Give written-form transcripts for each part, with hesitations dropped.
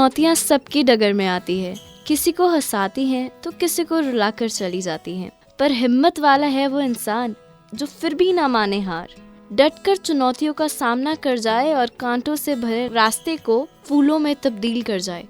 चुनौतियाँ सबकी डगर में आती है, किसी को हंसाती हैं तो किसी को रुलाकर चली जाती हैं, पर हिम्मत वाला है वो इंसान जो फिर भी ना माने हार, डटकर चुनौतियों का सामना कर जाए और कांटों से भरे रास्ते को फूलों में तब्दील कर जाए।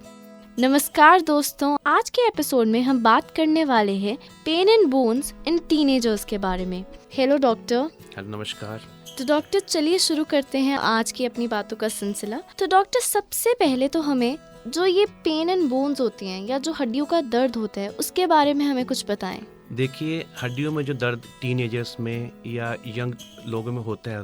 नमस्कार दोस्तों, आज के एपिसोड में हम बात करने वाले हैं pain and bones in teenagers के बारे में। Hello doctor. हेलो, नमस्कार। तो डॉक्टर चलिए शुरू करते हैं आज की अपनी बातों का सिलसिला। तो डॉक्टर, सबसे पहले तो हमें जो ये पेन एंड बोन्स होती हैं या जो हड्डियों का दर्द होता है उसके बारे में हमें कुछ बताएं। देखिए, हड्डियों में जो दर्द टीनेजर्स में या यंग लोगों में होता है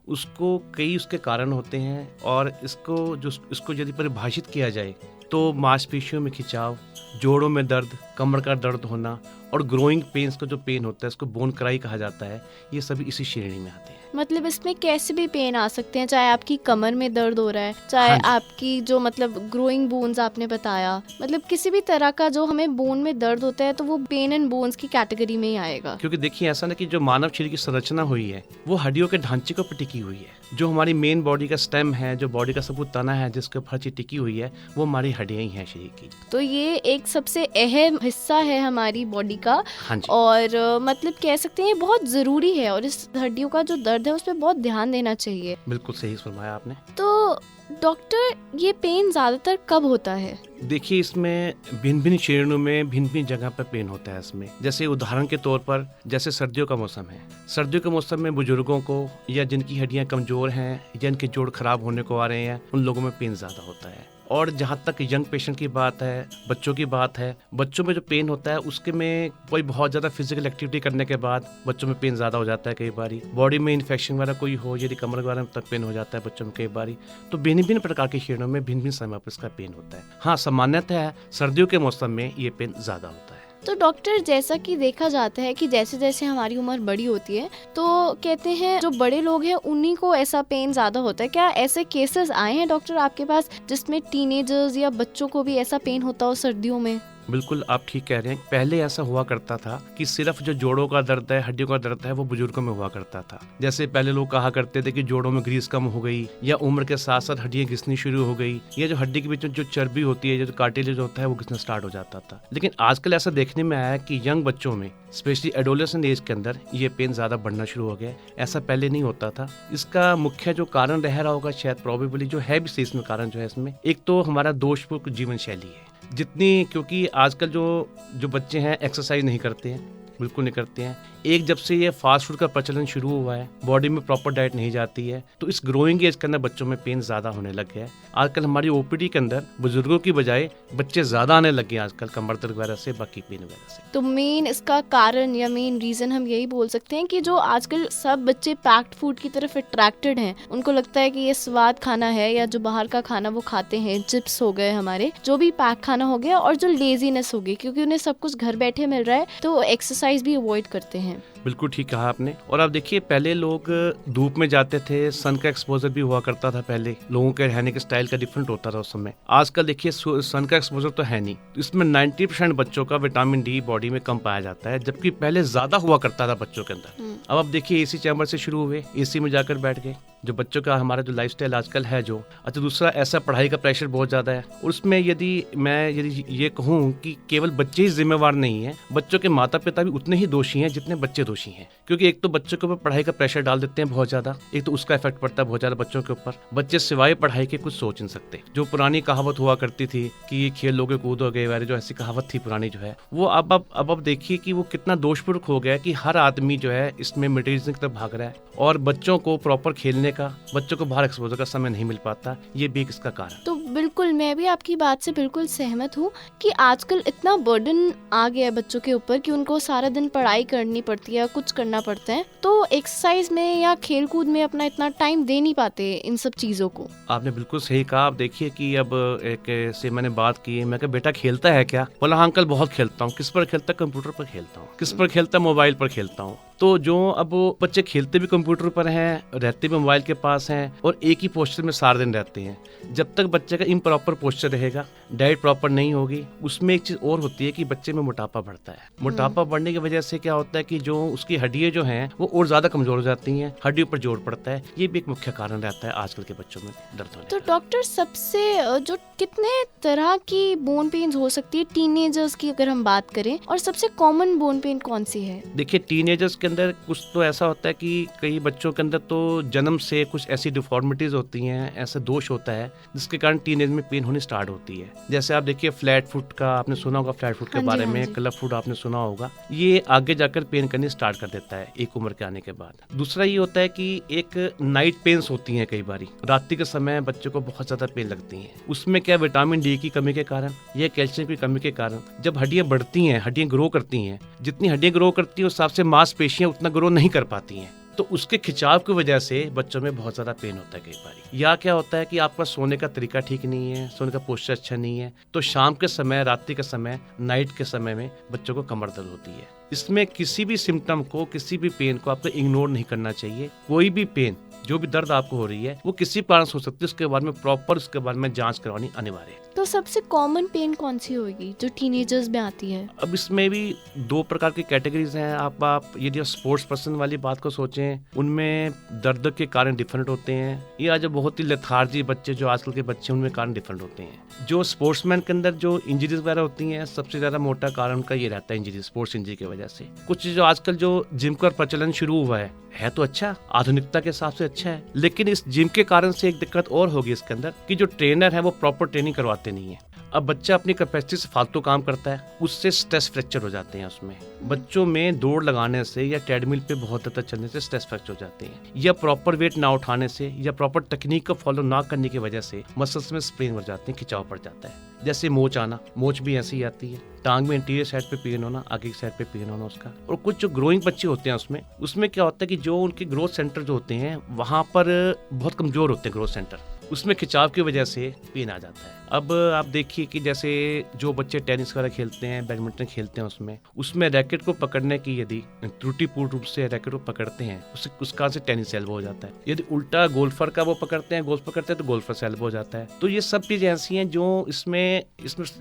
उसको कई उसके कारण होते हैं, और इसको यदि परिभाषित किया जाए तो मांसपेशियों में खिंचाव, जोड़ों में दर्द, कमर का दर्द होना और ग्रोइंग पेन्स का जो पेन होता है उसको बोन क्राई कहा जाता है। ये सभी इसी श्रेणी में आते हैं। मतलब इसमें कैसे भी पेन आ सकते हैं, चाहे आपकी कमर में दर्द हो रहा है, चाहे आपकी जो ग्रोइंग बोन्स आपने बताया, मतलब किसी भी तरह का जो हमें बोन में दर्द होता है तो वो पेन एंड बोन्स की कैटेगरी में ही आएगा। क्योंकि देखिए, ऐसा ना कि जो मानव शरीर की संरचना हुई है वो हड्डियों के ढांचे को टिकी हुई है। जो हमारी मेन बॉडी का स्टेम है, जो बॉडी का सबूत तना है जिसके ऊपर हर चीज टिकी हुई है, वो हमारी हड्डियां ही हैं शरीर की। तो ये एक सबसे अहम हिस्सा है हमारी बॉडी का। हाँ जी। और मतलब कह सकते हैं बहुत जरूरी है, और इस हड्डियों का जो दर्द है उस पर बहुत ध्यान देना चाहिए। बिल्कुल सही फरमाया आपने। तो डॉक्टर, ये पेन ज्यादातर कब होता है? देखिए, इसमें भिन्न भिन्न श्रेणियों में भिन्न भिन्न जगह पर पेन होता है इसमें। जैसे उदाहरण के तौर पर, जैसे सर्दियों का मौसम है, सर्दियों के मौसम में बुजुर्गों को या जिनकी हड्डियां कमजोर हैं या इनके जोड़ खराब होने को आ रहे हैं, उन लोगों में पेन ज्यादा होता है। और जहाँ तक यंग पेशेंट की बात है, बच्चों की बात है, बच्चों में जो पेन होता है उसके में कोई बहुत ज़्यादा फिजिकल एक्टिविटी करने के बाद बच्चों में पेन ज़्यादा हो जाता है। कई बारी बॉडी में इन्फेक्शन वगैरह कोई हो, यदि कमर वगैरह में तक पेन हो जाता है बच्चों में कई बारी। तो भिन्न भिन्न प्रकार के श्रेणियों में भिन्न भिन्न समय पर इसका पेन होता है। हाँ, सामान्यतः है सर्दियों के मौसम में ये पेन ज़्यादा होता है। तो डॉक्टर, जैसा कि देखा जाता है कि जैसे जैसे हमारी उम्र बड़ी होती है तो कहते हैं जो बड़े लोग हैं उन्हीं को ऐसा पेन ज्यादा होता है। क्या ऐसे केसेस आए हैं डॉक्टर आपके पास जिसमें टीनेजर्स या बच्चों को भी ऐसा पेन होता हो सर्दियों में? बिल्कुल, आप ठीक कह रहे हैं। पहले ऐसा हुआ करता था कि सिर्फ जो जोड़ों का दर्द है, हड्डियों का दर्द है, वो बुजुर्गों में हुआ करता था। जैसे पहले लोग कहा करते थे कि जोड़ों में ग्रीस कम हो गई, या उम्र के साथ साथ हड्डियां घिसनी शुरू हो गई, या जो हड्डी के बीच में जो चर्बी होती है, जो कार्टिलेज होता है, वो घिसना स्टार्ट हो जाता था। लेकिन आजकल ऐसा देखने में आया कि यंग बच्चों में, स्पेशली एडोलेसेंट एज के अंदर, ये पेन ज्यादा बढ़ना शुरू हो गया। ऐसा पहले नहीं होता था। इसका मुख्य जो कारण रह रहा होगा, शायद प्रोबेबली जो है भी इसमें कारण जो है इसमें, एक तो हमारा दोषपूर्ण जीवन शैली है जितनी, क्योंकि आजकल जो बच्चे हैं एक्सरसाइज नहीं करते हैं, बिल्कुल नहीं करते हैं। एक जब से ये फास्ट फूड का प्रचलन शुरू हुआ है, बॉडी में प्रॉपर डाइट नहीं जाती है, तो इस ग्रोइंग एज के अंदर बच्चों में पेन ज्यादा होने लग गया है। आजकल हमारी ओपीडी के अंदर बुजुर्गों की बजाय बच्चे ज्यादा आने लगे हैं आजकल, कमर दर्द वगैरह से, बाकी पेन वगैरह से। तो मेन इसका कारण या मेन रीजन हम यही बोल सकते हैं कि जो आजकल सब बच्चे पैक्ड फूड की तरफ अट्रैक्टेड हैं, उनको लगता है कि ये स्वाद खाना है, या जो बाहर का खाना वो खाते हैं, चिप्स हो गए हमारे, जो भी पैक खाना हो गया, और जो लेजीनेस हो गई क्योंकि उन्हें सब कुछ घर बैठे मिल रहा है तो एक्सरसाइज भी अवॉइड करते हैं। बिल्कुल ठीक कहा आपने। और आप देखिए, पहले लोग धूप में जाते थे, सन का एक्सपोजर भी हुआ करता था। पहले लोगों के रहने के स्टाइल का डिफरेंट होता था उस समय। आजकल देखिए, सन का एक्सपोजर तो है नहीं, इसमें 90% बच्चों का विटामिन डी बॉडी में कम पाया जाता है, जबकि पहले ज्यादा हुआ करता था बच्चों के अंदर। अब आप देखिए, एसी चैम्बर से शुरू हुए, एसी में जाकर बैठ गए, जो बच्चों का हमारा जो लाइफस्टाइल आजकल है जो। अच्छा, दूसरा ऐसा पढ़ाई का प्रेशर बहुत ज्यादा है, उसमें यदि ये कहूँ कि केवल बच्चे ही जिम्मेवार नहीं है, बच्चों के माता पिता भी उतने ही दोषी हैं जितने बच्चे दोषी हैं। क्योंकि एक तो बच्चों के ऊपर पढ़ाई का प्रेशर डाल देते हैं बहुत ज्यादा, एक तो उसका इफेक्ट पड़ता है बहुत ज्यादा बच्चों के ऊपर। बच्चे सिवाय पढ़ाई के कुछ सोच नहीं सकते। जो पुरानी कहावत हुआ करती थी कि खेल लोगे कूदोगे वाली, जो ऐसी कहावत थी पुरानी जो है, वो अब देखिए कि वो कितना दोषपूर्ण हो गया कि हर आदमी जो है इसमें मटेरियलिज्म की तरफ भाग रहा है, और बच्चों को प्रॉपर खेलने का, बच्चों को बाहर एक्सपोजर का समय नहीं मिल पाता। ये भी इसका कारण। तो बिल्कुल, मैं भी आपकी बात से बिल्कुल सहमत हूँ कि आजकल इतना बर्डन आ गया है बच्चों के ऊपर कि उनको सारा दिन पढ़ाई करनी पड़ती है, कुछ करना पड़ता है, तो एक्सरसाइज में या खेल कूद में अपना इतना टाइम दे नहीं पाते इन सब चीजों को। आपने बिल्कुल सही कहा। आप देखिए कि अब एक से मैंने बात की, मैं कहा बेटा खेलता है क्या? बोला हाँ अंकल बहुत खेलता हूँ। किस पर खेलता? कंप्यूटर पर खेलता हूँ। किस पर खेलता? मोबाइल पर खेलता हूँ। तो जो अब वो बच्चे खेलते भी कंप्यूटर पर हैं, रहते भी मोबाइल के पास हैं और एक ही पोस्चर में सारा दिन रहते हैं। जब तक बच्चे का इम्प्रॉपर पोस्चर रहेगा, डाइट प्रॉपर नहीं होगी, उसमें एक चीज़ और होती है कि बच्चे में मोटापा बढ़ता है। मोटापा बढ़ने की वजह से क्या होता है कि जो उसकी हड्डियाँ जो हैं वो और ज़्यादा कमज़ोर हो जाती हैं, हड्डियों पर जोर पड़ता है। ये भी एक मुख्य कारण रहता है आजकल के बच्चों में दर्द होने तो का। डॉक्टर सबसे जो कितने तरह की बोन पेन्स हो सकती है टीनेजर्स की अगर हम बात करें, और सबसे कॉमन बोन पेन कौन सी है? देखिए, टीनेजर्स के अंदर कुछ तो ऐसा होता है कि कई बच्चों के अंदर तो जन्म से कुछ ऐसी डिफॉर्मिटीज होती हैं, ऐसा दोष होता है जिसके कारण टीनेज में पेन होनी स्टार्ट होती है। जैसे आप देखिए फ्लैट फुट का आपने सुना होगा, फ्लैट फुट के हाँ जी, बारे हाँ में, जी। क्लब फुट आपने सुना होगा। ये आगे जाकर पेन करनी स्टार्ट कर देता है एक उम्र के आने के बाद। दूसरा ये होता है कि एक नाइट पेन्स होती हैं, कई बारी रात्रि के समय बच्चों को बहुत ज्यादा पेन लगती हैं। उसमें क्या विटामिन डी की कमी के कारण या कैल्शियम की कमी के कारण जब हड्डियां बढ़ती हैं, हड्डियां ग्रो करती हैं, जितनी हड्डियां ग्रो करती हैं उस हिसाब से मांसपेशियां उतना ग्रो नहीं कर पाती हैं, तो उसके खिंचाव की वजह से बच्चों में बहुत ज़्यादा पेन होता है कई बार। या क्या होता है कि आपका सोने का तरीका ठीक नहीं है, सोने का पोस्चर अच्छा नहीं है, तो शाम के समय, रात्रि के समय, नाइट के समय में बच्चों को कमर दर्द होती है। इसमें किसी भी सिम्टम को, किसी भी पेन को आपको इग्नोर नहीं करना चाहिए। कोई भी पेन, जो भी दर्द आपको हो रही है वो किसी कारण से हो सकती है, उसके बारे में प्रॉपर उसके बारे में जांच करवानी अनिवार्य है। तो सबसे कॉमन पेन कौन सी होगी जो टीनेजर्स में आती है? अब इसमें भी दो प्रकार की कैटेगरीज हैं। आप यदि स्पोर्ट्स पर्सन वाली बात को सोचें, उनमें दर्द के कारण डिफरेंट होते हैं, या जो बहुत ही लेथार्जी बच्चे, जो आजकल के बच्चे, उनमें कारण डिफरेंट होते हैं। जो स्पोर्ट्समैन के अंदर जो इंजरीज वगैरह होती हैं, सबसे ज्यादा मोटा कारण उनका ये रहता है इंजरी, स्पोर्ट्स इंजरी की वजह से। कुछ जो आजकल जो जिम का प्रचलन शुरू हुआ है तो अच्छा, आधुनिकता के हिसाब से अच्छा है, लेकिन इस जिम के कारण से एक दिक्कत और होगी इसके अंदर कि जो ट्रेनर है वो प्रॉपर ट्रेनिंग करवाते नहीं है। अब बच्चा अपनी कैपेसिटी से फालतू काम करता है, उससे स्ट्रेस फ्रैक्चर हो जाते हैं। उसमें बच्चों में दौड़ लगाने से या ट्रेडमिल पे बहुत ज़्यादा चलने से स्ट्रेस फ्रैक्चर हो जाते हैं, या प्रॉपर वेट ना उठाने से या प्रॉपर टेक्निक को फॉलो ना करने की वजह से मसल्स में स्प्रेन हो जाते हैं, खिंचाव पड़ जाता है। जैसे मोच आना, मोच भी ऐसी ही आती है, टांग में इंटीरियर साइड पे पेन होना, आगे की साइड पे पेन होना उसका। और कुछ जो ग्रोइंग बच्चे होते हैं उसमें क्या होता है कि जो उनके ग्रोथ सेंटर जो होते हैं वहाँ पर बहुत कमजोर होते हैं ग्रोथ सेंटर, उसमें खिंचाव की वजह से पेन आ जाता है। अब आप देखिए कि जैसे जो बच्चे टेनिस वगैरह खेलते हैं, बैडमिंटन खेलते हैं, उसमें रैकेट को पकड़ने की यदि त्रुटिपूर्ण रूप से रैकेट को पकड़ते हैं, उसका से टेनिस एल्बो हो जाता है। यदि उल्टा गोल्फर का वो पकड़ते हैं, गोल्फ पकड़ते हैं, तो गोल्फर से एल्बो हो जाता है। तो ये सब चीजें ऐसी हैं जो इसमें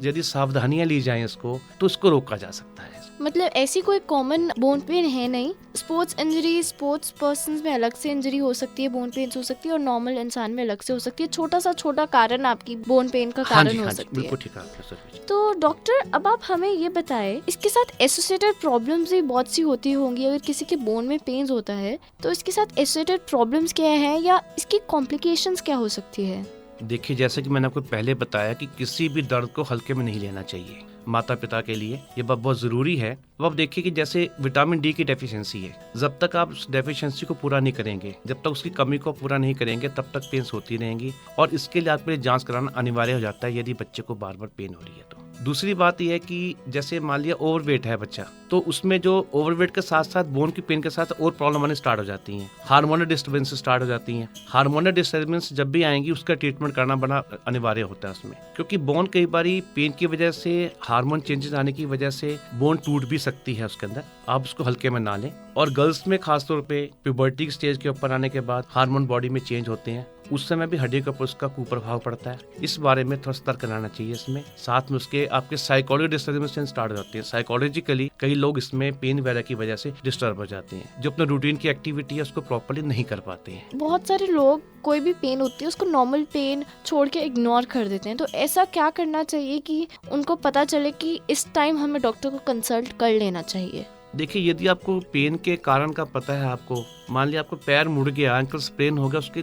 यदि सावधानियां ली जाएं इसको, तो इसको रोका जा सकता है। मतलब ऐसी कोई कॉमन बोन पेन है नहीं। स्पोर्ट्स इंजरी, स्पोर्ट्स पर्सन में अलग से इंजरी हो सकती है, बोन पेन हो सकती है, और नॉर्मल इंसान में अलग से हो सकती है। छोटा कारण आपकी बोन पेन का कारण हो सकती है। बिल्कुल ठीक है। तो डॉक्टर, अब आप हमें ये बताएं, इसके साथ एसोसिएटेड प्रॉब्लम्स भी बहुत सी होती होंगी। अगर किसी के बोन में पेन्स होता है तो इसके साथ एसोसिएटेड प्रॉब्लम्स क्या है, या इसकी कॉम्प्लिकेशंस क्या हो सकती है? देखिए, जैसे कि मैंने आपको पहले बताया कि किसी भी दर्द को हल्के में नहीं लेना चाहिए। माता पिता के लिए ये बात बहुत ज़रूरी है। अब आप देखिए कि जैसे विटामिन डी की डेफिशिएंसी है, जब तक आप उस डेफिशिएंसी को पूरा नहीं करेंगे, जब तक उसकी कमी को पूरा नहीं करेंगे, तब तक पेन्स होती रहेंगी, और इसके लिए आपके लिए जांच कराना अनिवार्य हो जाता है यदि बच्चे को बार बार पेन हो रही है तो। दूसरी बात यह है कि जैसे मान लिया ओवरवेट है बच्चा, तो उसमें जो ओवरवेट के साथ साथ बोन की पेन के साथ और प्रॉब्लम आने स्टार्ट हो जाती हैं, हार्मोनल डिस्टर्बेंस स्टार्ट हो जाती हैं। हार्मोनल डिस्टर्बेंस जब भी आएंगी उसका ट्रीटमेंट करना बड़ा अनिवार्य होता है उसमें, क्योंकि बोन कई बारी पेन की वजह से, हार्मोन चेंजेस आने की वजह से बोन टूट भी सकती है उसके अंदर। आप उसको हल्के में ना लें। और गर्ल्स में खासतौर पे प्यूबर्टी स्टेज के ऊपर आने के बाद हार्मोन बॉडी में चेंज होते हैं, उस समय भी हड्डी के ऊपर उसका कुप्रभाव पड़ता है। इस बारे में थोड़ा सतर्क रहना चाहिए इसमें। साथ में उसके आपके साइकोलॉजी डिस्टर्बेंस स्टार्ट हो जाती है। साइकोलॉजिकली कई लोग इसमें पेन वगैरह की वजह से डिस्टर्ब हो जाते हैं, जो अपने रूटीन की एक्टिविटी है उसको प्रॉपर्ली नहीं कर पाते हैं। बहुत सारे लोग कोई भी पेन होती है उसको नॉर्मल पेन छोड़ के इग्नोर कर देते हैं। तो ऐसा क्या करना चाहिए कि उनको पता चले कि इस टाइम हमें डॉक्टर को कंसल्ट कर लेना चाहिए? देखिए, यदि आपको पेन के कारण का पता है, आपको मान लिया आपको पैर मुड़ गया, एंकल स्प्रेन हो गया, उसके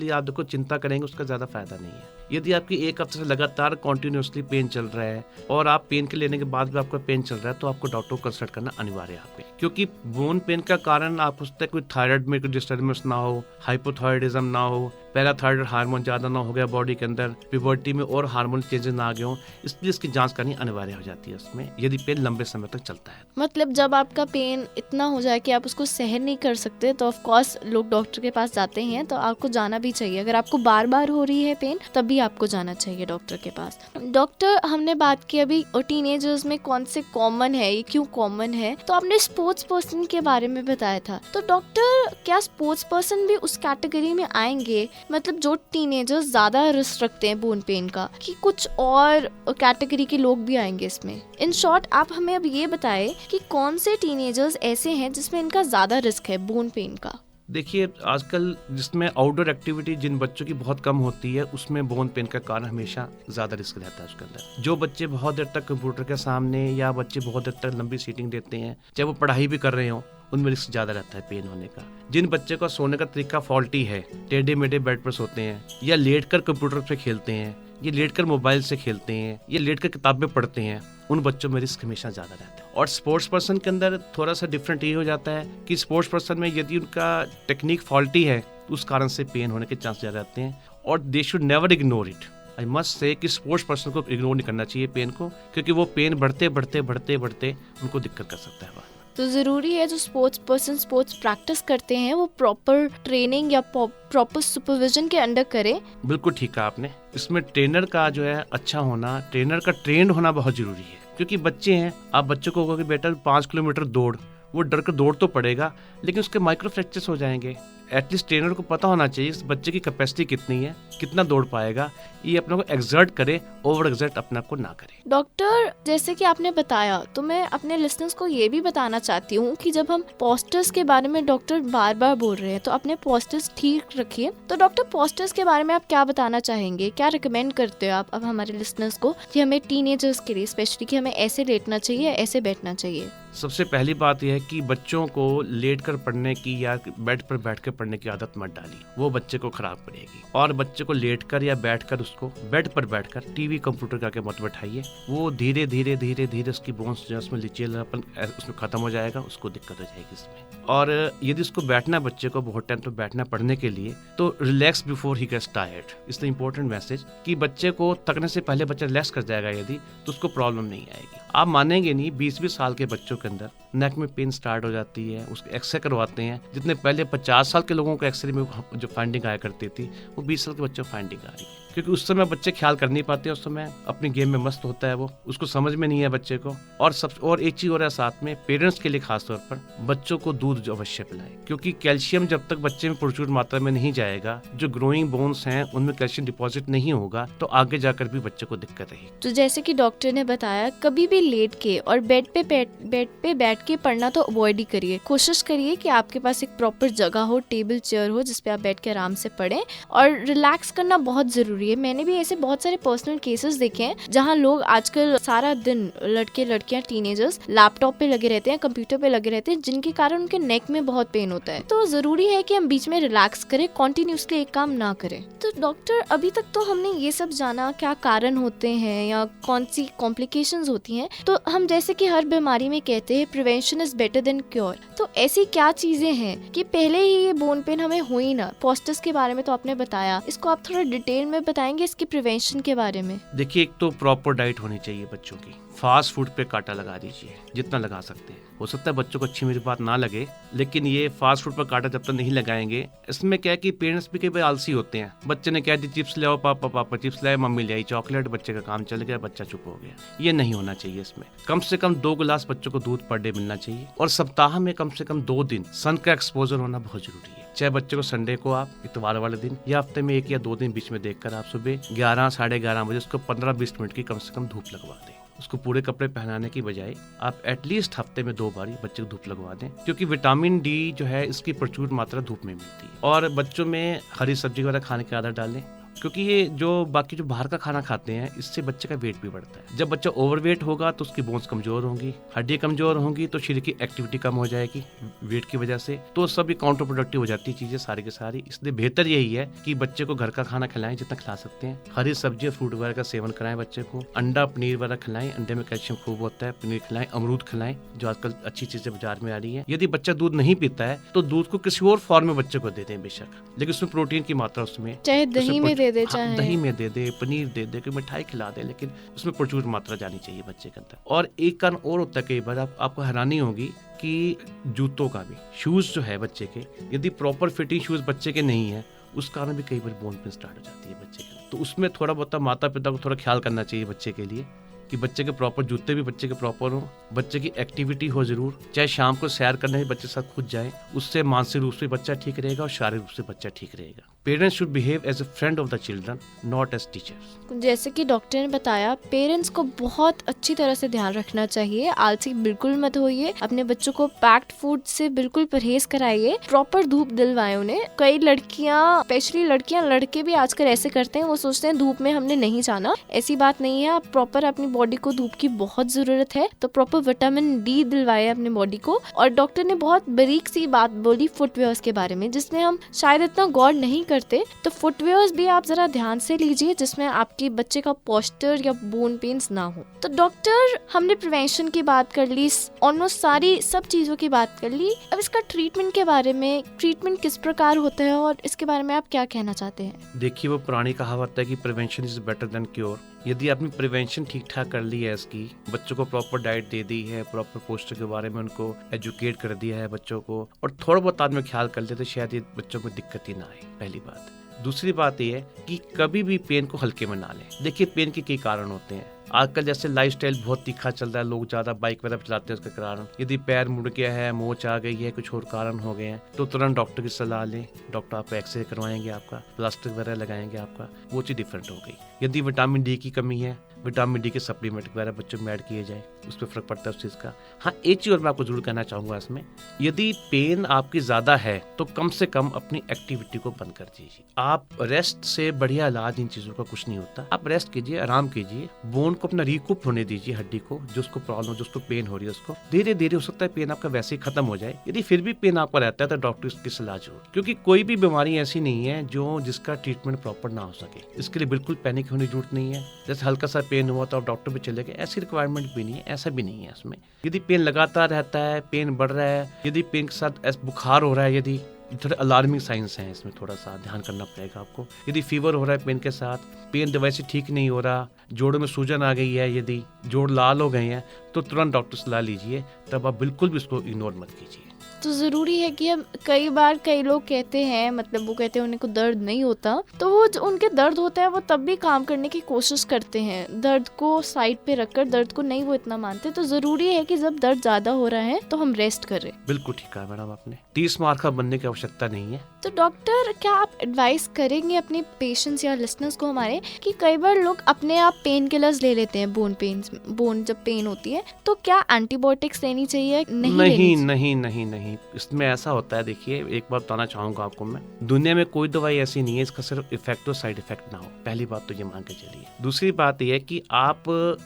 लिए आप देखो चिंता करेंगे, उसका ज़्यादा फायदा नहीं है। यदि आपकी एक हफ्ते से लगातार कॉन्टिन्यूसली पेन चल रहा है और आप पेन के लेने के बाद भी आपका पेन चल रहा है, तो आपको डॉक्टर को कंसल्ट करना अनिवार्य है आप पे। क्योंकि बोन पेन का कारण आप उससे कोई थायराइड में कोई डिस्टर्बेंस ना हो, हाइपोथायराइडिज्म ना हो, पैराथायराइड हार्मोन ज़्यादा ना हो गया बॉडी के अंदर, प्यूबर्टी में और हार्मोन चेंजेस ना आ गए हों, इसलिए इसकी जांच करनी अनिवार्य हो जाती है उसमें, यदि पेन लंबे समय तक चलता है। मतलब जब आपका पेन इतना हो जाए कि आप उसको सहन नहीं कर सकते सकते तो ऑफ कोर्स लोग डॉक्टर के पास जाते हैं, तो आपको जाना भी चाहिए। अगर आपको बार बार हो रही है पेन तभी आपको जाना चाहिए डॉक्टर के पास। डॉक्टर, हमने बात की अभी टीनेजर्स में कौन से कॉमन है, ये क्यों कॉमन है, तो आपने स्पोर्ट्स पर्सन के बारे में बताया था। तो डॉक्टर, क्या स्पोर्ट्स पर्सन भी उस कैटेगरी में आएंगे, मतलब जो टीनेजर्स ज्यादा रिस्क रखते हैं बोन पेन का, कि कुछ और कैटेगरी के लोग भी आएंगे इसमें? इन शॉर्ट आप हमें अब ये बताएं कि कौन से टीनेजर्स ऐसे हैं जिसमें इनका ज्यादा रिस्क है बोन पेन का। देखिए, आजकल जिसमें आउटडोर एक्टिविटी जिन बच्चों की बहुत कम होती है, उसमें बोन पेन का कारण हमेशा ज़्यादा रिस्क रहता है उसके अंदर। जो बच्चे बहुत देर तक कंप्यूटर के सामने या बच्चे बहुत देर तक लंबी सीटिंग देते हैं, चाहे वो पढ़ाई भी कर रहे हो, उनमें रिस्क ज़्यादा रहता है पेन होने का। जिन बच्चे का सोने का तरीका फॉल्टी है, टेढ़े मेढ़े बेड पर सोते हैं, या लेट कर कंप्यूटर पे खेलते हैं, ये लेट कर मोबाइल से खेलते हैं, ये लेट कर किताबें पढ़ते हैं, उन बच्चों में रिस्क हमेशा ज़्यादा रहता है। और स्पोर्ट्स पर्सन के अंदर थोड़ा सा डिफरेंट ये हो जाता है कि स्पोर्ट्स पर्सन में यदि उनका टेक्निक फॉल्टी है तो उस कारण से पेन होने के चांस ज़्यादा रहते हैं। और they should never ignore it. I must say कि स्पोर्ट्स पर्सन को इग्नोर नहीं करना चाहिए पेन को, क्योंकि वो पेन बढ़ते बढ़ते बढ़ते बढ़ते उनको दिक्कत कर सकता है बाद में। तो ज़रूरी है जो स्पोर्ट्स पर्सन स्पोर्ट्स प्रैक्टिस करते हैं वो प्रॉपर ट्रेनिंग या प्रॉपर सुपरविजन के अंडर करें। बिल्कुल ठीक कहा आपने। इसमें ट्रेनर का जो है अच्छा होना, ट्रेनर का ट्रेंड होना बहुत जरूरी है। क्योंकि बच्चे हैं, आप बच्चों को कहोगे बेटा 5 किलोमीटर दौड़, वो डर कर दौड़ तो पड़ेगा, लेकिन उसके माइक्रो फ्रैक्चर्स हो जाएंगे। एटलीस्ट ट्रेनर को पता होना चाहिए इस बच्चे की कैपेसिटी कितनी है, कितना दौड़ पाएगा, ये अपने को एक्सर्ट करे, ओवर एक्सर्ट अपने आप को ना करे। डॉक्टर, जैसे कि आपने बताया, तो मैं अपने लिसनर्स को ये भी बताना चाहती हूँ कि जब हम पोस्टर्स के बारे में डॉक्टर बार बार बोल रहे हैं तो अपने पोस्टर्स ठीक रखिए। तो डॉक्टर, पोस्टर्स के बारे में आप क्या बताना चाहेंगे, क्या रिकमेंड करते हो आप अब हमारे लिसनर्स को कि हमें टीनेजर्स के लिए स्पेशली कि हमें ऐसे लेटना चाहिए, ऐसे बैठना चाहिए? सबसे पहली बात यह है कि बच्चों को लेट कर पढ़ने की या बेड पर बैठ कर पढ़ने की आदत मत डाली, वो बच्चे को खराब करेगी। और बच्चे को लेट कर या बैठ कर उसको बेड पर बैठकर टीवी कंप्यूटर करके मत बैठाइए। वो धीरे धीरे धीरे धीरे उसकी बोन्स जो उसमें लचीलापन उसमें खत्म हो जाएगा, उसको दिक्कत हो जाएगी इसमें। और यदि उसको बैठना, बच्चे को बहुत टाइम तो बैठना पढ़ने के लिए, तो relax before he gets tired. It's the important message कि बच्चे को थकने से पहले बच्चा रिलैक्स कर जाएगा यदि, तो उसको प्रॉब्लम नहीं आएगी। आप मानेंगे नहीं, 20-20 साल के बच्चों के अंदर नेक में पेन स्टार्ट हो जाती है, उसके एक्सरे करवाते हैं। जितने पहले 50 साल के लोगों को एक्सरे में जो फाइंडिंग आया करती थी, वो 20 साल के बच्चों को फाइंडिंग आ रही है। क्योंकि उस समय बच्चे ख्याल कर नहीं पाते, उस समय अपनी गेम में मस्त होता है, वो उसको समझ में नहीं है बच्चे को। और एक चीज हो रहा है साथ में, पेरेंट्स के लिए खास तौर पर बच्चों को दूध जो अवश्य पिलाएं, क्योंकि कैल्शियम जब तक बच्चे में प्रचुर मात्रा में नहीं जाएगा, जो ग्रोइंग बोन्स हैं उनमें कैल्शियम डिपॉजिट नहीं होगा, तो आगे जाकर भी बच्चे को दिक्कत रहेगी। तो जैसे कि डॉक्टर ने बताया, कभी भी लेट के और बेड पे बैठ के पढ़ना तो अवॉइड ही करिए। कोशिश करिए कि आपके पास एक प्रॉपर जगह हो, टेबल चेयर हो, जिसपे आप बैठ के आराम से पढ़ें। और रिलैक्स करना बहुत जरूरी है। मैंने भी ऐसे बहुत सारे पर्सनल केसेस देखे हैं जहाँ लोग आजकल सारा दिन, लड़के लड़कियां टीनेजर्स लैपटॉप पे लगे रहते हैं, कंप्यूटर पे लगे रहते हैं, जिनके कारण उनके नेक में बहुत पेन होता है। तो जरूरी है कि हम बीच में रिलैक्स करें, कॉन्टिन्यूसली एक काम ना करें। तो डॉक्टर, अभी तक तो हमने ये सब जाना क्या कारण होते हैं या कौन सी कॉम्प्लिकेशंस होती हैं। तो हम जैसे कि हर बीमारी में कहते हैं prevention is better than cure, तो ऐसी क्या चीजें हैं कि पहले ही ये बोन पेन हमें हुई ना? पोस्टर्स के बारे में तो आपने बताया, इसको आप थोड़ा डिटेल में बताएंगे इसकी प्रिवेंशन के बारे में? देखिए, एक तो प्रॉपर डाइट होनी चाहिए बच्चों की। फास्ट फूड पे काटा लगा दीजिए जितना लगा सकते हैं। हो सकता है बच्चों को अच्छी मेरी बात ना लगे, लेकिन ये फास्ट फूड पर काटा जब तक नहीं लगाएंगे, इसमें क्या है कि पेरेंट्स भी कई बार आलसी होते हैं। बच्चे ने कह दी चिप्स ले आओ पापा चिप्स लाए, मम्मी ले आई चॉकलेट, बच्चे का काम चल गया, बच्चा चुप हो गया। ये नहीं होना चाहिए। इसमें कम से कम 2 गिलास बच्चों को दूध पर डे मिलना चाहिए। और सप्ताह में कम से कम 2 दिन सन का एक्सपोजर होना बहुत जरूरी है। चाहे बच्चे को संडे को आप इतवार वाले दिन या हफ्ते में 1 या 2 दिन बीच में देखकर आप सुबह 11 साढ़े 11 बजे उसको 15-20 मिनट की कम से कम धूप लगवा दें। उसको पूरे कपड़े पहनाने की बजाय आप एटलीस्ट हफ्ते में 2 बार बच्चे को धूप लगवा दें, क्योंकि विटामिन डी जो है इसकी प्रचुर मात्रा धूप में मिलती है। और बच्चों में हरी सब्जी वगैरह खाने की आदत डालें, क्योंकि ये जो बाकी जो बाहर का खाना खाते हैं, इससे बच्चे का वेट भी बढ़ता है। जब बच्चा ओवरवेट होगा तो उसकी बोन्स कमजोर होंगी, हड्डी कमजोर होंगी, तो शरीर की एक्टिविटी कम हो जाएगी वेट की वजह से। तो सब काउंटर प्रोडक्टिव हो जाती है चीजें सारी की सारी। इसलिए बेहतर यही है कि बच्चे को घर का खाना खिलाएं जितना खिला सकते हैं। हरी सब्जी फ्रूट वगैरह का सेवन कराएं बच्चे को। अंडा पनीर वगैरह खिलाएं, अंडे में कैल्शियम खूब होता है, पनीर खिलाएं। अमरूद खिलाएं, जो आजकल अच्छी चीजें बाजार में आ रही है। यदि बच्चा दूध नहीं पीता है तो दूध को किसी और फॉर्म में बच्चे को दे दें बेशक, लेकिन उसमें प्रोटीन की मात्रा उसमें चाहे दही में दे दे, हाँ, चाहे दही में दे दे, पनीर दे दे, कोई मिठाई खिला दे, लेकिन उसमें प्रचुर मात्रा जानी चाहिए बच्चे के अंदर। और एक कारण और होता है, कई बार आपको हैरानी होगी कि जूतों का भी, शूज जो है बच्चे के, यदि प्रॉपर फिटिंग शूज बच्चे के नहीं है, उस कारण भी कई बार बोन पेन स्टार्ट हो जाती है बच्चे के। तो उसमें थोड़ा बहुत माता पिता को थोड़ा ख्याल करना चाहिए बच्चे के लिए कि बच्चे के प्रॉपर जूते भी बच्चे के प्रॉपर हो, बच्चे की एक्टिविटी हो जरूर, चाहे शाम को सैर करने में बच्चे साथ खुद जाए, उससे मानसिक रूप से बच्चा ठीक रहेगा और शारीरिक रूप से बच्चा ठीक रहेगा। Parents should behave as a friend of the children, not as teachers. जैसे कि डॉक्टर ने बताया, पेरेंट्स को बहुत अच्छी तरह से ध्यान रखना चाहिए। आलसी बिल्कुल मत होइए, अपने बच्चों को पैक्ड फूड से बिल्कुल परहेज कराइए, प्रॉपर धूप दिलवाएं उन्हें। कई लड़कियां, स्पेशली लड़कियां, लड़के भी आजकल ऐसे करते हैं, वो सोचते हैं धूप में हमने नहीं जाना। ऐसी बात नहीं है, आप प्रॉपर, अपनी बॉडी को धूप की बहुत जरूरत है, तो प्रॉपर विटामिन डी दिलवाए अपने बॉडी को। और डॉक्टर ने बहुत बारीक सी बात बोली फुटवेयर्स के बारे में, जिसमें हम शायद इतना गौर नहीं करते। तो फुटवेयर्स भी आप जरा ध्यान से लीजिए, जिसमें आपके बच्चे का पोस्चर या बोन पेन्स ना हो। तो डॉक्टर, हमने प्रिवेंशन की बात कर ली, ऑलमोस्ट सारी सब चीजों की बात कर ली। अब इसका ट्रीटमेंट के बारे में, ट्रीटमेंट किस प्रकार होता है और इसके बारे में आप क्या कहना चाहते हैं? देखिए, वो पुरानी कहावत है कि prevention is better than cure. यदि आपने प्रिवेंशन ठीक ठाक कर ली है, इसकी बच्चों को प्रॉपर डाइट दे दी है, प्रॉपर पोस्चर के बारे में उनको एजुकेट कर दिया है बच्चों को, और थोड़ा बहुत आदमी ख्याल कर ले, तो शायद ये बच्चों को दिक्कत ही ना आए, पहली बात। दूसरी बात ये है कि कभी भी पेन को हल्के में ना लें। देखिए, पेन के कई कारण होते हैं। आजकल जैसे लाइफस्टाइल बहुत तीखा चल रहा है, लोग ज्यादा बाइक वगैरह चलाते हैं, उसके कारण यदि पैर मुड़ गया है, मोच आ गई है, कुछ और कारण हो गए हैं, तो तुरंत डॉक्टर की सलाह लें। डॉक्टर आपको एक्सरे करवाएंगे, आपका प्लास्टर वगैरह लगाएंगे, आपका वो चीज डिफरेंट हो गई। यदि विटामिन डी की कमी है, विटामिन डी के सप्लीमेंट वगैरह बच्चों में ऐड किए जाए, उस पर फर्क पड़ता है उस चीज का। हाँ, एक चीज और मैं आपको जरूर कहना चाहूंगा इसमें, यदि पेन आपकी ज्यादा है तो कम से कम अपनी एक्टिविटी को बंद कर दीजिए। आप रेस्ट से बढ़िया इलाज इन चीजों का कुछ नहीं होता। आप रेस्ट कीजिए, आराम कीजिए, बोन को अपना रिकूप होने दीजिए, हड्डी को, जो उसको प्रॉब्लम, जो उसको पेन हो रही है, उसको धीरे धीरे, हो सकता है पेन आपका वैसे ही खत्म हो जाए। यदि फिर भी पेन आपको रहता है तो डॉक्टर की सलाह जरूर, क्योंकि कोई भी बीमारी ऐसी नहीं है जो जिसका ट्रीटमेंट प्रॉपर ना हो सके। इसके लिए बिल्कुल पैनिक होने की जरूरत नहीं है। जैसे हल्का सा पेन हुआ तो आप डॉक्टर पे चले गए, ऐसी रिक्वायरमेंट भी नहीं है, ऐसा भी नहीं है इसमें। यदि पेन लगातार रहता है, पेन बढ़ रहा है, यदि पेन के साथ बुखार हो रहा है, यदि थोड़े अलार्मिंग साइंस हैं, इसमें थोड़ा सा ध्यान करना पड़ेगा आपको। यदि फीवर हो रहा है पेन के साथ, पेन दवाई से ठीक नहीं हो रहा, जोड़ों में सूजन आ गई है, यदि जोड़ लाल हो गए हैं, तो तुरंत डॉक्टर सलाह लीजिए। तब आप बिल्कुल भी उसको इग्नोर मत कीजिए। तो ज़रूरी है कि हम, कई बार कई लोग कहते हैं, मतलब वो कहते हैं उन्हें को दर्द नहीं होता, तो वो जो उनके दर्द होता है वो तब भी काम करने की कोशिश करते हैं, दर्द को साइड पे रखकर, दर्द को नहीं वो इतना मानते। तो ज़रूरी है कि जब दर्द ज़्यादा हो रहा है तो हम रेस्ट करें। बिल्कुल ठीक कहा मैडम आपने, 30 मार्क का बनने की आवश्यकता नहीं है। तो डॉक्टर, क्या आप एडवाइस करेंगे अपने पेशेंट्स या लिसनर्स को हमारे, कि कई बार लोग अपने आप पेन किलर्स ले लेते हैं बोन जब पेन होती है, तो क्या एंटीबायोटिक्स लेनी चाहिए? नहीं, इसमें ऐसा होता है। देखिए, एक बात बताना चाहूंगा आपको मैं, दुनिया में कोई दवाई ऐसी नहीं है इसका सिर्फ इफेक्ट और साइड इफेक्ट ना हो। पहली बात तो ये मान के चलिए। दूसरी बात यह है कि आप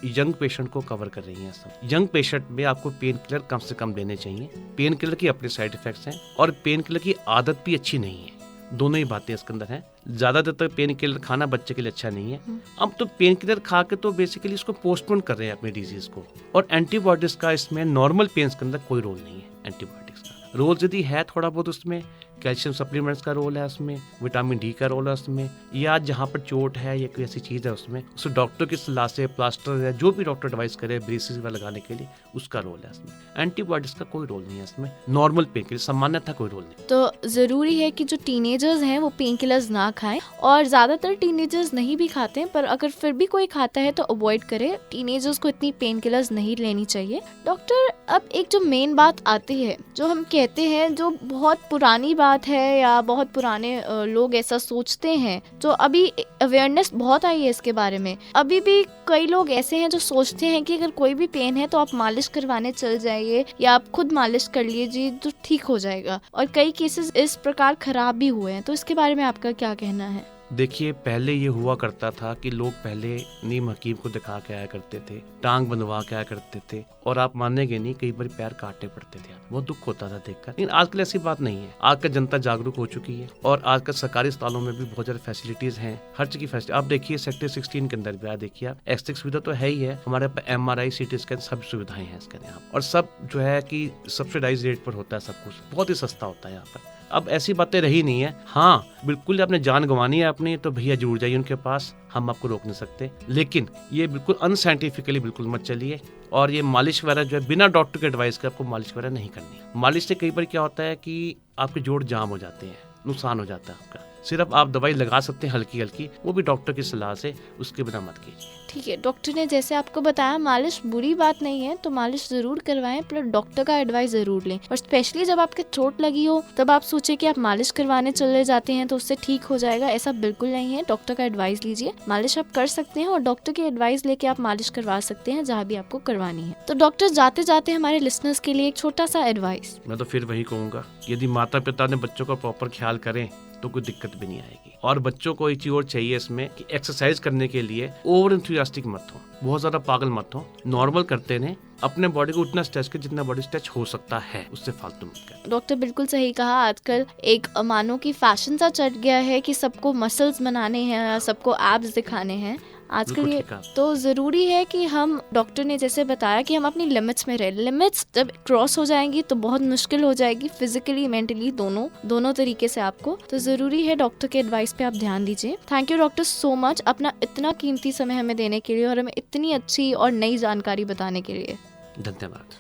यंग पेशेंट को कवर कर रही हैं। सब यंग पेशेंट में आपको पेन किलर कम से कम लेने चाहिए। पेन किलर की अपने साइड इफेक्ट्स हैं और पेन किलर की आदत भी अच्छी नहीं है। दोनों ही बातें इसके अंदर हैं। ज्यादा देर तक पेन किलर खाना बच्चे के लिए अच्छा नहीं है। अब तो पेन किलर खा के तो बेसिकली इसको पोस्टपोन कर रहे हैं अपने डिजीज को। और एंटीबायोटिक्स का इसमें नॉर्मल पेन्स के अंदर कोई रोल नहीं है। एंटीबायोटिक्स का रोल यदि है थोड़ा बहुत, उसमें कैल्शियम सप्लीमेंट्स का रोल है, उसमें विटामिन डी का रोल है, उसमें या जहाँ पर चोट है या कोई ऐसी चीज़ है उसमें उसे डॉक्टर की सलाह से प्लास्टर या जो भी डॉक्टर एडवाइस करे ब्रेसिस वगैरह लगाने के लिए, उसका रोल है इसमें। एंटीबायोटिक्स का कोई रोल नहीं है इसमें। नॉर्मल पेन किलर सामान्यतः कोई रोल नहीं। तो ज़रूरी है कि जो टीनेजर्स हैं वो पेन किलर्स ना खाएं, और ज़्यादातर टीनेजर्स नहीं भी खाते हैं, पर अगर फिर भी कोई खाता है तो अवॉइड करें। टीनेजर्स को इतनी पेन किलर्स नहीं लेनी चाहिए। डॉक्टर, अब एक जो मेन बात आती है, जो हम कहते हैं, जो बहुत पुरानी बात है या बहुत पुराने लोग ऐसा सोचते हैं, जो अभी अवेयरनेस बहुत आई है इसके बारे में। अभी भी कई लोग ऐसे हैं जो सोचते हैं कि अगर कोई भी पेन है तो आप मालिश करवाने चल जाइए या आप खुद मालिश कर लीजिए तो ठीक हो जाएगा, और कई केसेस इस प्रकार खराब भी हुए हैं। तो इसके बारे में आपका क्या कहना है? देखिए, पहले ये हुआ करता था कि लोग पहले नीम हकीम को दिखा के आया करते थे, टांग बंधवा के आया करते थे, और आप मानेंगे नहीं, कई बार पैर काटने पड़ते थे। बहुत दुख होता था देखकर। लेकिन आजकल ऐसी बात नहीं है। आजकल जनता जागरूक हो चुकी है और आजकल सरकारी अस्पतालों में भी बहुत ज्यादा फैसिलिटीज हैं, हर चीज की फैसिलिटी। आप देखिए सेक्टर 16 के अंदर भी आप देखिए, आप एक्स-रे सुविधा तो है ही है, हमारे MRI CT स्कैन सब सुविधाएं हैं इसके यहाँ, और सब जो है कि सब्सिडाइज रेट पर होता है सब कुछ, बहुत ही सस्ता होता है यहाँ पर। अब ऐसी बातें रही नहीं है। हाँ बिल्कुल आपने जान गंवानी है अपनी तो भैया जुड़ जाइए उनके पास, हम आपको रोक नहीं सकते, लेकिन ये बिल्कुल अनसाइंटिफिकली बिल्कुल मत चलिए। और ये मालिश वगैरह जो है बिना डॉक्टर के एडवाइस के आपको मालिश वगैरह नहीं करनी। मालिश से कई बार क्या होता है कि आपके जोड़ जाम हो जाते हैं, नुकसान हो जाता है आपका। सिर्फ आप दवाई लगा सकते हैं हल्की हल्की, वो भी डॉक्टर की सलाह से, उसके बिना मत कीजिए। ठीक है, डॉक्टर ने जैसे आपको बताया मालिश बुरी बात नहीं है, तो मालिश जरूर करवाएं, पर डॉक्टर का एडवाइस जरूर लें। और स्पेशली जब आपके चोट लगी हो तब आप सोचे कि आप मालिश करवाने चले जाते हैं तो उससे ठीक हो जाएगा, ऐसा बिल्कुल नहीं है। डॉक्टर का एडवाइस लीजिए, मालिश आप कर सकते हैं और डॉक्टर की एडवाइस लेके आप मालिश करवा सकते हैं जहाँ भी आपको करवानी है। तो डॉक्टर जाते जाते हमारे लिसनर्स के लिए एक छोटा सा एडवाइस। मैं तो फिर वही कहूँगा, यदि माता पिता ने बच्चों का प्रॉपर ख्याल करें तो कोई दिक्कत भी नहीं आएगी। और बच्चों को एक चीज और चाहिए इसमें कि एक्सरसाइज करने के लिए ओवर एंथुसियास्टिक मत हो, बहुत ज्यादा पागल मत हो, नॉर्मल करते रहें, अपने बॉडी को उतना स्ट्रेच कर जितना बॉडी स्ट्रेच हो सकता है, उससे फालतू मत करें। डॉक्टर बिल्कुल सही कहा। आजकल एक मानो की फैशन सा चढ़ गया है कि सबको मसल्स बनाने हैं, सबको एब्स दिखाने हैं आजकल। ये तो जरूरी है कि हम, डॉक्टर ने जैसे बताया कि हम अपनी लिमिट्स में रहे। लिमिट्स जब क्रॉस हो जाएंगी तो बहुत मुश्किल हो जाएगी, फिजिकली मेंटली दोनों तरीके से आपको। तो जरूरी है डॉक्टर के एडवाइस पे आप ध्यान दीजिए। Thank you doctor so much, अपना इतना कीमती समय हमें देने के लिए और हमें इतनी अच्छी और नई जानकारी बताने के लिए। धन्यवाद।